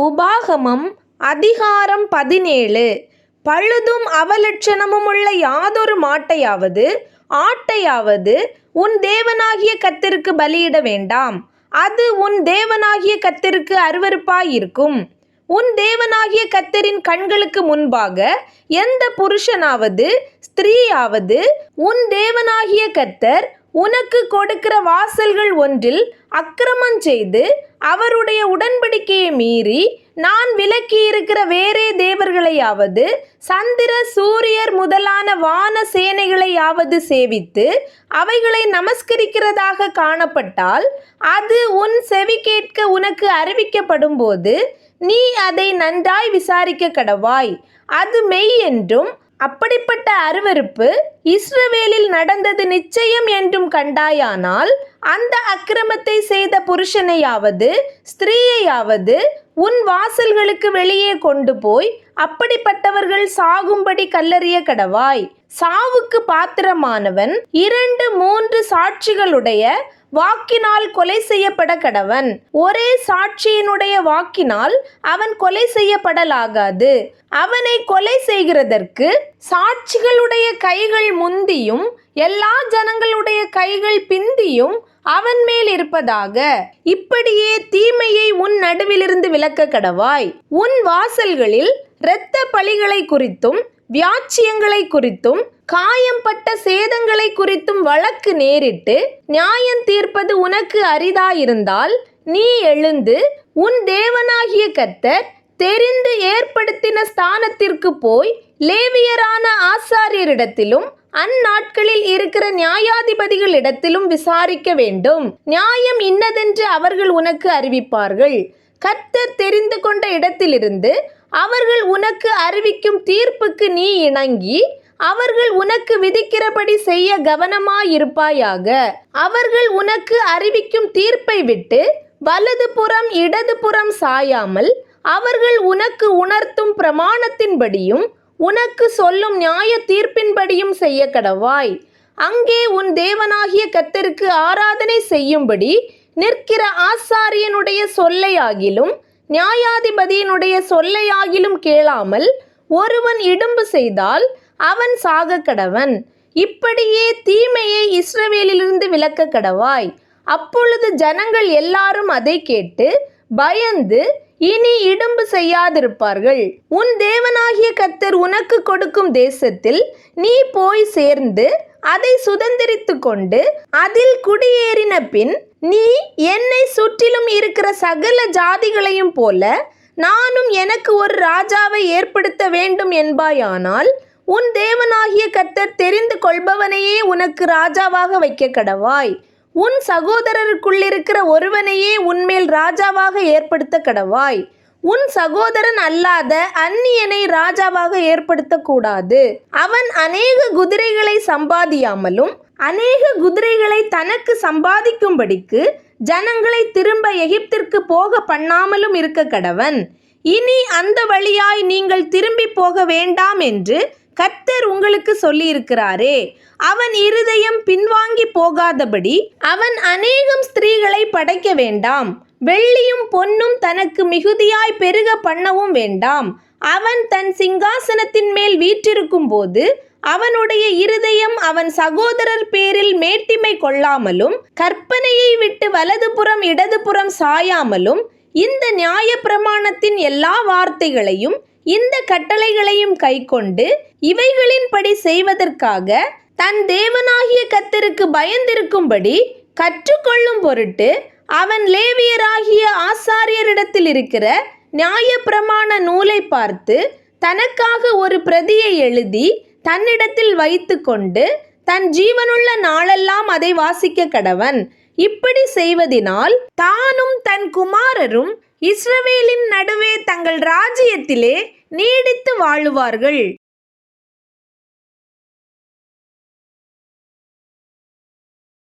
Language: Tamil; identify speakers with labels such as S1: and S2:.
S1: உபாகமம் அதிகாரம் 17. பழுதும் அவலட்சணமுமுள்ள யாதொரு மாட்டையாவது ஆட்டையாவது உன் தேவனாகிய கர்த்தருக்கு பலியிட வேண்டாம். அது உன் தேவனாகிய கர்த்தருக்கு அருவருப்பாயிருக்கும். உன் தேவனாகிய கர்த்தரின் கண்களுக்கு முன்பாக எந்த புருஷனாவது ஸ்திரீயாவது உன் தேவனாகிய கர்த்தர் உனக்கு கொடுக்கிற வாசல்கள் ஒன்றில் அக்கிரமம் செய்து அவருடைய உடன்படிக்கையை மீறி நான் விலக்கியிருக்கிற வேறே தேவர்களையாவது சந்திர சூரியர் முதலான வான சேனைகளையாவது சேவித்து அவைகளை நமஸ்கரிக்கிறதாக காணப்பட்டால், அது உன் செவி கேட்க உனக்கு அறிவிக்கப்படும் போது நீ அதை நன்றாய் விசாரிக்க கடவாய். அது மெய் என்றும் அப்படிப்பட்ட அருவருப்பு இஸ்ரவேலில் நடந்தது நிச்சயம் என்றும் கண்டாயானால், அந்த அக்கிரமத்தை செய்த புருஷனையாவது ஸ்திரீயையாவது உன் வாசல்களுக்கு வெளியே கொண்டு போய் அப்படிப்பட்டவர்கள் சாகும்படி கல்லெறிய கடவாய். சாவுக்கு பாத்திரமானவன் 2-3 சாட்சிகளுடைய வாக்கினால் கொலை செய்யப்பட கடவன். ஒரே சாட்சியினுடைய வாக்கினால் அவன் கொலை செய்யப்படலாகாது. அவனை கொலை செய்கிறதற்கு சாட்சிகளுடைய கைகள் முந்தியும் எல்லா ஜனங்களுடைய கைகள் பிந்தியும் அவன் மேல் இருப்பதாக. இப்படியே தீமையை உன் நடுவிலிருந்து விலக்க கடவாய். உன் வாசல்களில் இரத்த பலிகளை குறித்தும் வியாச்சியங்களை குறித்தும் காயம்பட்ட சேதங்களை குறித்தும் வழக்கு நேரிட்டு நியாயம் தீர்ப்பது உனக்கு அரிதாயிருந்தால், நீ எழுந்து உன் தேவனாகிய கர்த்தர் தெரிந்து ஏற்படுத்தின ஸ்தானத்திற்கு போய் லேவியரான ஆசாரியரிடத்திலும் அந்நாட்களில் இருக்கிற நியாயாதிபதிகளிடத்திலும் விசாரிக்க வேண்டும். நியாயம் இன்னதென்று அவர்கள் உனக்கு அறிவிப்பார்கள். கர்த்தர் தெரிந்து கொண்ட இடத்திலிருந்து அவர்கள் உனக்கு அறிவிக்கும் தீர்ப்புக்கு நீ இணங்கி அவர்கள் உனக்கு விதிக்கிறபடி செய்ய கவனமாயிருப்பாயாக. அவர்கள் உனக்கு அறிவிக்கும் தீர்ப்பை விட்டு வலது புறம் இடது புறம் சாயாமல் அவர்கள் உனக்கு உணர்த்தும் பிரமாணத்தின்படியும் உனக்கு சொல்லும் நியாய தீர்ப்பின்படியும் செய்ய கடவாய். அங்கே உன் தேவனாகிய கர்த்தருக்கு ஆராதனை செய்யும்படி நிற்கிற ஆசாரியனுடைய சொல்லையாகிலும் நியாயாதிபதியினுடைய சொல்லையாகிலும் கேளாமல் ஒருவன் இடும்பு செய்தால் அவன் சாக கடவன். இப்படியே தீமையை இஸ்ரவேலிலிருந்து விலக்க கடவாய். அப்பொழுது ஜனங்கள் எல்லாரும் அதை கேட்டு பயந்து இனி இடும்பு செய்யாதிருப்பார்கள். உன் தேவனாகிய கர்த்தர் உனக்கு கொடுக்கும் தேசத்தில் நீ போய் சேர்ந்து அதை சுதந்திரித்து கொண்டு அதில் குடியேறின பின், நீ என்னை சுற்றிலும் இருக்கிற சகல ஜாதிகளையும் போல நானும் எனக்கு ஒரு ராஜாவை ஏற்படுத்த வேண்டும் என்பாயானால், உன் தேவனாகிய கர்த்தர் தெரிந்து கொள்பவனையே உனக்கு ராஜாவாக வைக்க கடவாய். உன் சகோதரருக்குள்ளிருக்கிற ஒருவனையே உன்மேல் ராஜாவாக ஏற்படுத்த கடவாய். உன் சகோதரன் அல்லாத அந்நியனை ராஜாவாக ஏற்படுத்தக்கூடாது. அவன் அநேக குதிரைகளை சம்பாதியாமலும் அநேக குதிரைகளை தனக்கு சம்பாதிக்கும்படிக்கு ஜனங்களை திரும்ப எகிப்திற்கு போக பண்ணாமலும் இருக்க கடவன். இனி அந்த வழியாய் நீங்கள் திரும்பி போக வேண்டாம் என்று கர்த்தர் உங்களுக்கு சொல்லியிருக்கிறாரே. அவன் இருதயம் பின்வாங்கி போகாதபடி அவன் அநேகம் ஸ்திரீகளை படைக்க வேண்டாம். வெள்ளியும் பொன்னும் தனக்கு மிகுதியாய் பெருக பண்ணவும் வேண்டாம். அவன் தன் சிங்காசனத்தின் மேல் வீற்றிருக்கும் போது அவனுடைய இருதயம் அவன் சகோதரர் பேரில் மேட்டிமை கொள்ளாமலும் கற்பனையை விட்டு வலதுபுறம் இடதுபுறம் சாயாமலும் இந்த நியாய பிரமாணத்தின் எல்லா வார்த்தைகளையும் இந்த கட்டளைகளையும் கைக்கொண்டு இவைகளின்படி செய்வதற்காக தன் தேவனாகிய கர்த்தருக்கு பயந்திருக்கும்படி கற்றுக்கொள்ளும் பொருட்டு அவன் லேவியராகிய ஆசாரியரிடத்தில் இருக்கிற நியாய பிரமாண நூலை பார்த்து தனக்காக ஒரு பிரதியை எழுதி தன்னிடத்தில் வைத்து கொண்டு தன் ஜீவனுள்ள நாளெல்லாம் அதை வாசிக்க கடவன். இப்படி செய்வதினால் தானும் தன் குமாரரும் இஸ்ரவேலின் நடுவே தங்கள் ராஜ்யத்திலே நீடித்து வாழுவார்கள்.